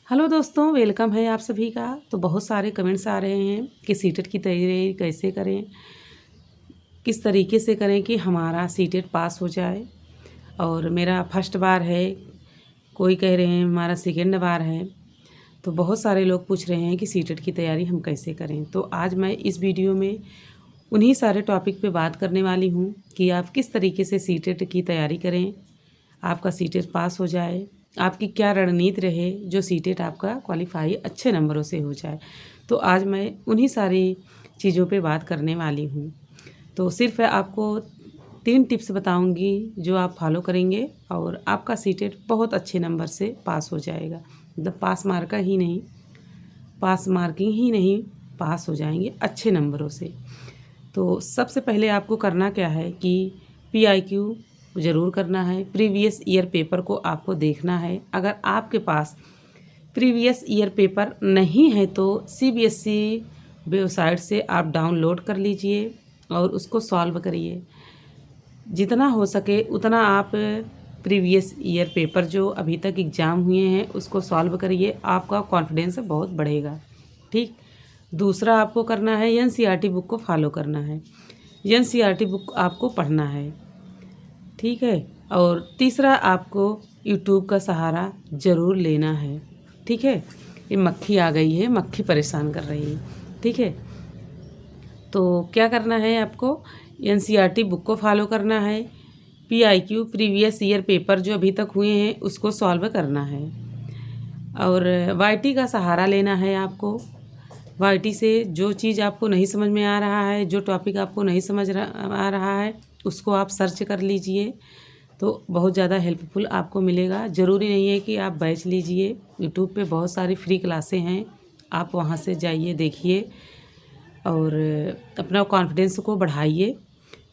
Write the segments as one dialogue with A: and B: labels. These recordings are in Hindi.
A: हेलो दोस्तों, वेलकम है आप सभी का। तो बहुत सारे कमेंट्स आ रहे हैं कि सीटेट की तैयारी कैसे करें, किस तरीके से करें कि हमारा सीटेट पास हो जाए। और मेरा फर्स्ट बार है, कोई कह रहे हैं हमारा सेकेंड बार है। तो बहुत सारे लोग पूछ रहे हैं कि सीटेट की तैयारी हम कैसे करें। तो आज मैं इस वीडियो में उन्हीं सारे टॉपिक पे बात करने वाली हूँ कि आप किस तरीके से सीटेट की तैयारी करें, आपका सीटेट पास हो जाए, आपकी क्या रणनीति रहे जो सीटेट आपका क्वालिफाई अच्छे नंबरों से हो जाए। तो आज मैं उन्हीं सारी चीज़ों पे बात करने वाली हूँ। तो सिर्फ आपको 3 टिप्स बताऊंगी जो आप फॉलो करेंगे और आपका सीटेट बहुत अच्छे नंबर से पास हो जाएगा। मतलब पास मार्किंग ही नहीं, पास हो जाएंगे अच्छे नंबरों से। तो सबसे पहले आपको करना क्या है कि PIQ ज़रूर करना है। प्रीवियस ईयर पेपर को आपको देखना है। अगर आपके पास प्रीवियस ईयर पेपर नहीं है तो CBSE वेबसाइट से आप डाउनलोड कर लीजिए और उसको सॉल्व करिए। जितना हो सके उतना आप प्रीवियस ईयर पेपर जो अभी तक एग्ज़ाम हुए हैं उसको सॉल्व करिए, आपका कॉन्फिडेंस बहुत बढ़ेगा। ठीक। दूसरा आपको करना है NCERT बुक को फॉलो करना है। NCERT बुक आपको पढ़ना है, ठीक है। और तीसरा आपको यूट्यूब का सहारा ज़रूर लेना है, ठीक है। ये मक्खी आ गई है, मक्खी परेशान कर रही है, ठीक है। तो क्या करना है आपको, NCERT बुक को फॉलो करना है। PIQ प्रीवियस ईयर पेपर जो अभी तक हुए हैं उसको सॉल्व करना है और YT का सहारा लेना है आपको। YT से जो चीज़ आपको नहीं समझ में आ रहा है, जो टॉपिक आपको नहीं आ रहा है उसको आप सर्च कर लीजिए, तो बहुत ज़्यादा हेल्पफुल आपको मिलेगा। ज़रूरी नहीं है कि आप बैच लीजिए, यूट्यूब पे बहुत सारी फ्री क्लासें हैं, आप वहाँ से जाइए, देखिए और अपना कॉन्फिडेंस को बढ़ाइए।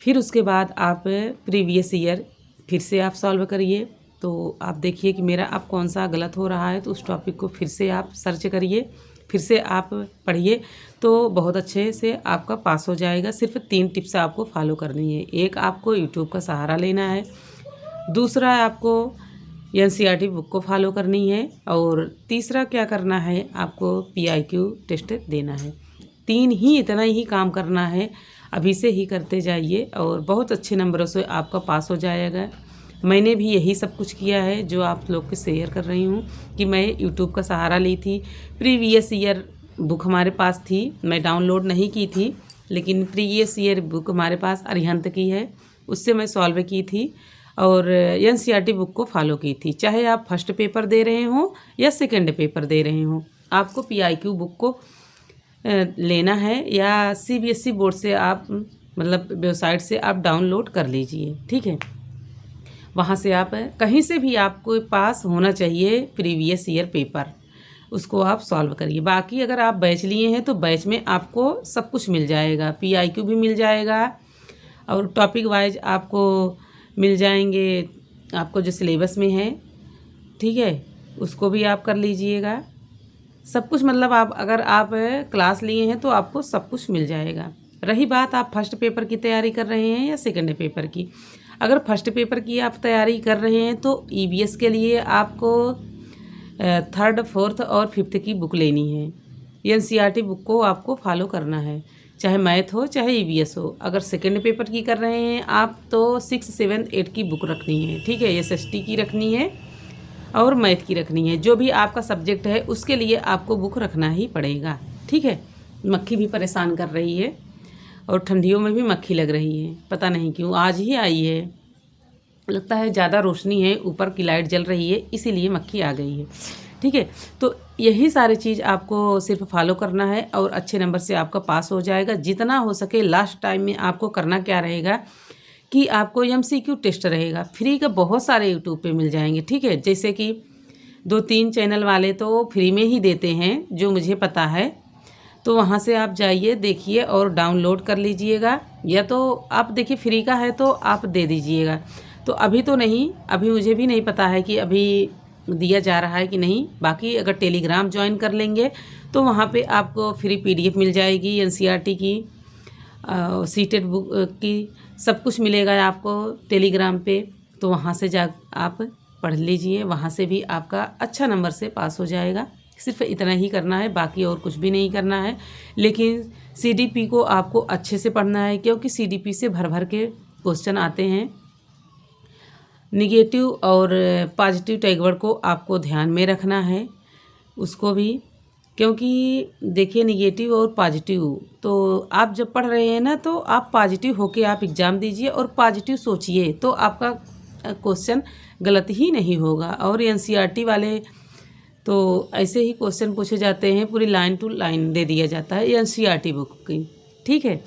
A: फिर उसके बाद आप प्रीवियस ईयर फिर से आप सॉल्व करिए। तो आप देखिए कि मेरा अब कौन सा गलत हो रहा है, तो उस टॉपिक को फिर से आप सर्च करिए, फिर से आप पढ़िए, तो बहुत अच्छे से आपका पास हो जाएगा। सिर्फ 3 टिप्स आपको फॉलो करनी है। एक, आपको यूट्यूब का सहारा लेना है। दूसरा, आपको NCERT बुक को फॉलो करनी है। और तीसरा क्या करना है, आपको PIQ टेस्ट देना है। 3 ही, इतना ही काम करना है, अभी से ही करते जाइए और बहुत अच्छे नंबरों से आपका पास हो जाएगा। मैंने भी यही सब कुछ किया है जो आप लोग के शेयर कर रही हूँ कि मैं यूट्यूब का सहारा ली थी। प्रीवियस ईयर बुक हमारे पास थी, मैं डाउनलोड नहीं की थी, लेकिन प्रीवियस ईयर बुक हमारे पास अरिहंत की है, उससे मैं सॉल्व की थी और NCERT बुक को फॉलो की थी। चाहे आप फर्स्ट पेपर दे रहे हों या सेकेंड पेपर दे रहे हों, आपको PIQ बुक को लेना है या CBSE बोर्ड से आप मतलब वेबसाइट से आप डाउनलोड कर लीजिए, ठीक है। वहाँ से आप कहीं से भी आपको पास होना चाहिए प्रीवियस ईयर पेपर, उसको आप सॉल्व करिए। बाकी अगर आप बैच लिए हैं तो बैच में आपको सब कुछ मिल जाएगा, PIQ भी मिल जाएगा और टॉपिक वाइज आपको मिल जाएंगे, आपको जो सिलेबस में है, ठीक है, उसको भी आप कर लीजिएगा। सब कुछ मतलब आप अगर आप क्लास लिए हैं तो आपको सब कुछ मिल जाएगा। रही बात आप फर्स्ट पेपर की तैयारी कर रहे हैं या सेकंड पेपर की, अगर फर्स्ट पेपर की आप तैयारी कर रहे हैं तो EVS के लिए आपको 3rd, 4th और 5th की बुक लेनी है। NCERT बुक को आपको फॉलो करना है, चाहे मैथ हो चाहे EVS हो। अगर सेकंड पेपर की कर रहे हैं आप तो 6, 7, 8 की बुक रखनी है, ठीक है। SST की रखनी है और मैथ की रखनी है, जो भी आपका सब्जेक्ट है उसके लिए आपको बुक रखना ही पड़ेगा, ठीक है। मक्खी भी परेशान कर रही है और ठंडियों में भी मक्खी लग रही है, पता नहीं क्यों आज ही आई है, लगता है ज़्यादा रोशनी है, ऊपर की लाइट जल रही है इसीलिए मक्खी आ गई है, ठीक है। तो यही सारी चीज़ आपको सिर्फ फॉलो करना है और अच्छे नंबर से आपका पास हो जाएगा। जितना हो सके लास्ट टाइम में आपको करना क्या रहेगा कि आपको MCQ टेस्ट रहेगा, फ्री का बहुत सारे यूट्यूब पे मिल जाएंगे, ठीक है। जैसे कि 2-3 चैनल वाले तो फ्री में ही देते हैं जो मुझे पता है, तो वहाँ से आप जाइए, देखिए और डाउनलोड कर लीजिएगा, या तो आप देखिए फ्री का है तो आप दे दीजिएगा। तो अभी तो नहीं, अभी मुझे भी नहीं पता है कि अभी दिया जा रहा है कि नहीं। बाकी अगर टेलीग्राम ज्वाइन कर लेंगे तो वहाँ पे आपको फ्री PDF मिल जाएगी NCERT की, सीटेट बुक की, सब कुछ मिलेगा आपको टेलीग्राम पे। तो वहाँ से जा आप पढ़ लीजिए, वहाँ से भी आपका अच्छा नंबर से पास हो जाएगा। सिर्फ इतना ही करना है, बाकी और कुछ भी नहीं करना है। लेकिन CDP को आपको अच्छे से पढ़ना है, क्योंकि CDP से भर भर के क्वेश्चन आते हैं। निगेटिव और पॉजिटिव टैगवर्ड को आपको ध्यान में रखना है, उसको भी, क्योंकि देखिए निगेटिव और पॉजिटिव तो आप जब पढ़ रहे हैं ना, तो आप पॉजिटिव होके आप एग्ज़ाम दीजिए और पॉजिटिव सोचिए, तो आपका क्वेश्चन गलत ही नहीं होगा। और NCERT वाले तो ऐसे ही क्वेश्चन पूछे जाते हैं, पूरी लाइन टू लाइन दे दिया जाता है NCERT बुक की, ठीक है।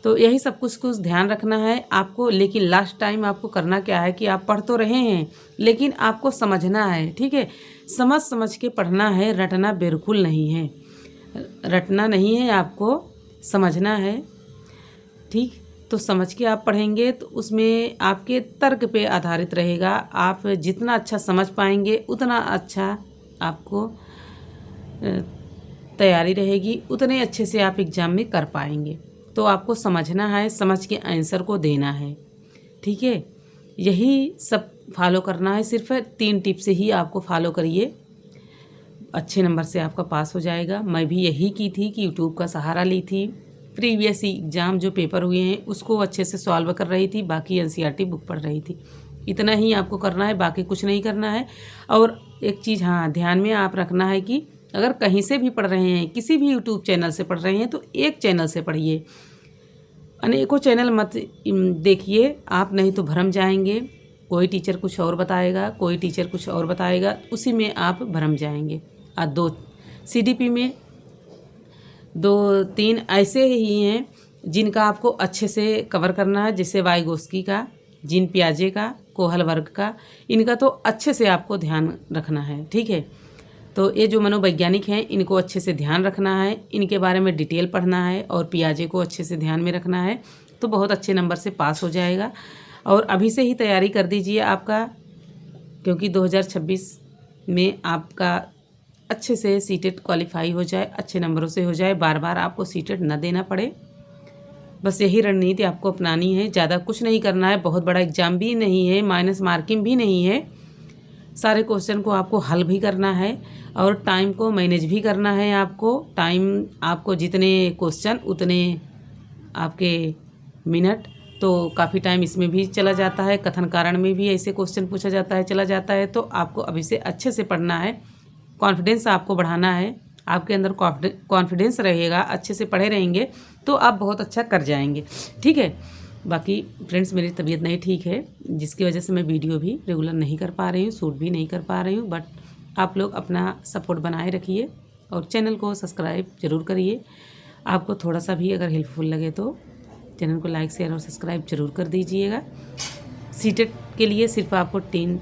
A: तो यही सब कुछ ध्यान रखना है आपको। लेकिन लास्ट टाइम आपको करना क्या है कि आप पढ़ तो रहे हैं, लेकिन आपको समझना है, ठीक है। समझ समझ के पढ़ना है, रटना बिल्कुल नहीं है, रटना नहीं है, आपको समझना है, ठीक। तो समझ के आप पढ़ेंगे तो उसमें आपके तर्क पे आधारित रहेगा। आप जितना अच्छा समझ पाएंगे उतना अच्छा आपको तैयारी रहेगी, उतने अच्छे से आप एग्ज़ाम में कर पाएंगे। तो आपको समझना है, समझ के आंसर को देना है, ठीक है। यही सब फॉलो करना है, सिर्फ 3 टिप से ही आपको फॉलो करिए, अच्छे नंबर से आपका पास हो जाएगा। मैं भी यही की थी कि यूट्यूब का सहारा ली थी, प्रीवियस एग्ज़ाम जो पेपर हुए हैं उसको अच्छे से सॉल्व कर रही थी, बाकी NCERT बुक पढ़ रही थी। इतना ही आपको करना है, बाकी कुछ नहीं करना है। और एक चीज़ हाँ ध्यान में आप रखना है कि अगर कहीं से भी पढ़ रहे हैं, किसी भी यूट्यूब चैनल से पढ़ रहे हैं, तो एक चैनल से पढ़िए, अनेकों चैनल मत देखिए आप, नहीं तो भरम जाएंगे। कोई टीचर कुछ और बताएगा, कोई टीचर कुछ और बताएगा, उसी में आप भरम जाएंगे। और 2 CDP में 2-3 ऐसे ही हैं जिनका आपको अच्छे से कवर करना है, जैसे वाइगोस्की का, जीन पियाजे का, कोहल वर्ग का, इनका तो अच्छे से आपको ध्यान रखना है, ठीक है। तो ये जो मनोवैज्ञानिक हैं इनको अच्छे से ध्यान रखना है, इनके बारे में डिटेल पढ़ना है, और पियाजे को अच्छे से ध्यान में रखना है, तो बहुत अच्छे नंबर से पास हो जाएगा। और अभी से ही तैयारी कर दीजिए आपका, क्योंकि 2026 में आपका अच्छे से सीटेट क्वालिफाई हो जाए, अच्छे नंबरों से हो जाए, बार बार आपको सीटेट न देना पड़े। बस यही रणनीति आपको अपनानी है, ज़्यादा कुछ नहीं करना है। बहुत बड़ा एग्ज़ाम भी नहीं है, माइनस मार्किंग भी नहीं है। सारे क्वेश्चन को आपको हल भी करना है और टाइम को मैनेज भी करना है। आपको टाइम, आपको जितने क्वेश्चन उतने आपके मिनट, तो काफ़ी टाइम इसमें भी चला जाता है। कथन कारण में भी ऐसे क्वेश्चन पूछा जाता है, चला जाता है। तो आपको अभी से अच्छे से पढ़ना है, कॉन्फिडेंस आपको बढ़ाना है, आपके अंदर कॉन्फिडेंस रहेगा, अच्छे से पढ़े रहेंगे तो आप बहुत अच्छा कर जाएंगे, ठीक है। बाकी फ्रेंड्स, मेरी तबीयत नहीं ठीक है, जिसकी वजह से मैं वीडियो भी रेगुलर नहीं कर पा रही हूँ, शूट भी नहीं कर पा रही हूँ। बट आप लोग अपना सपोर्ट बनाए रखिए और चैनल को सब्सक्राइब ज़रूर करिए। आपको थोड़ा सा भी अगर हेल्पफुल लगे तो चैनल को लाइक, शेयर और सब्सक्राइब ज़रूर कर दीजिएगा। सीटेट के लिए सिर्फ आपको 3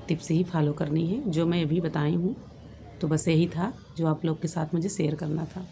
A: टिप्स ही फॉलो करनी है, जो मैं अभी बताई हूँ। तो बस यही था जो आप लोग के साथ मुझे शेयर करना था।